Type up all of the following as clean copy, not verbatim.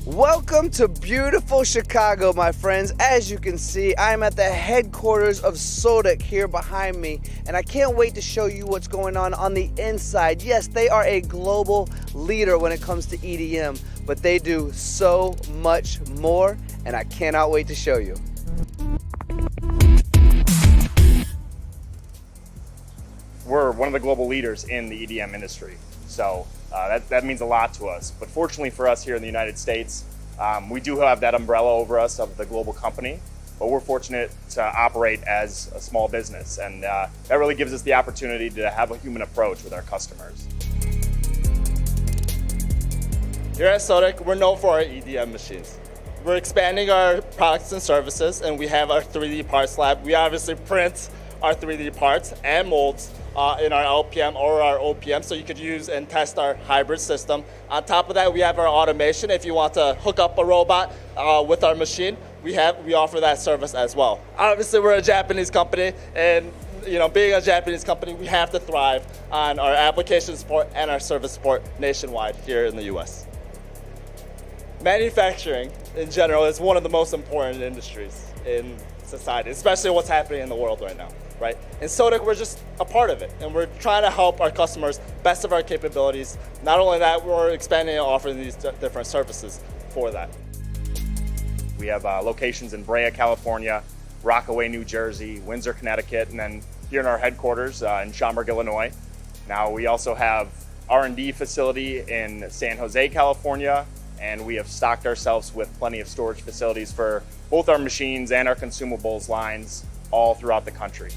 Welcome to beautiful Chicago, my friends. As you can see, I'm at the headquarters of Sodick here behind me, and I can't wait to show you what's going on the inside. Yes, they are a global leader when it comes to EDM, but they do so much more, and I cannot wait to show you. We're one of the global leaders in the EDM industry, so that means a lot to us. But fortunately for us here in the United States, we do have that umbrella over us of the global company, but we're fortunate to operate as a small business, and that really gives us the opportunity to have a human approach with our customers. Here at Sodick, we're known for our EDM machines. We're expanding our products and services, and we have our 3D parts lab. We obviously print our 3D parts and molds in our LPM or our OPM, so you could use and test our hybrid system. On top of that, we have our automation. If you want to hook up a robot with our machine, we offer that service as well. Obviously, we're a Japanese company, and being a Japanese company, we have to thrive on our application support and our service support nationwide here in the US. Manufacturing, in general, is one of the most important industries in society, especially what's happening in the world right now, right? In Sodick, we're just a part of it, and we're trying to help our customers best of our capabilities. Not only that, we're expanding and offering these different services for that. We have locations in Brea, California, Rockaway, New Jersey, Windsor, Connecticut, and then here in our headquarters in Schaumburg, Illinois. Now we also have R&D facility in San Jose, California, and we have stocked ourselves with plenty of storage facilities for both our machines and our consumables lines all throughout the country.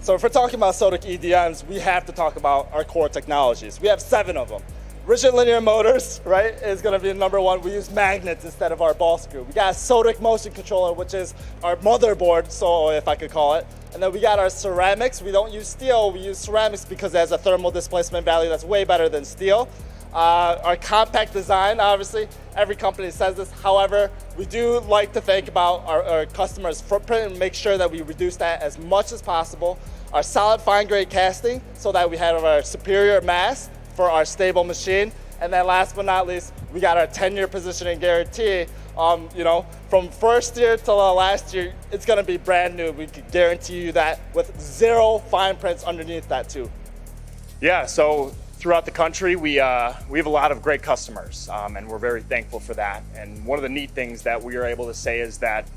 So if we're talking about Sodick EDMs, we have to talk about our core technologies. We have 7 of them. Rigid linear motors, right, is going to be number 1. We use magnets instead of our ball screw. We got a Sodick motion controller, which is our motherboard, so if I could call it. And then we got our ceramics. We don't use steel, we use ceramics because it has a thermal displacement value that's way better than steel. Our compact design, obviously, every company says this. However, we do like to think about our customers' footprint and make sure that we reduce that as much as possible. Our solid fine grade casting, so that we have our superior mass for our stable machine. And then last but not least, we got our 10-year positioning guarantee. From first year till the last year, it's gonna be brand new. We can guarantee you that with 0 fine prints underneath that too. Yeah, so throughout the country, we have a lot of great customers, and we're very thankful for that. And one of the neat things that we are able to say is that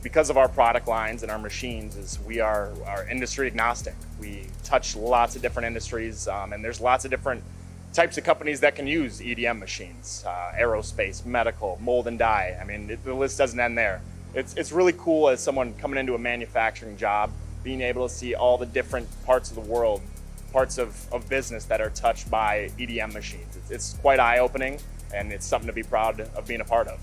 because of our product lines and our machines, is we are industry agnostic. We touch lots of different industries, and there's lots of different types of companies that can use EDM machines, aerospace, medical, mold and die. I mean, the list doesn't end there. It's really cool as someone coming into a manufacturing job, being able to see all the different parts of the world, parts of business that are touched by EDM machines. It's quite eye-opening, and it's something to be proud of being a part of.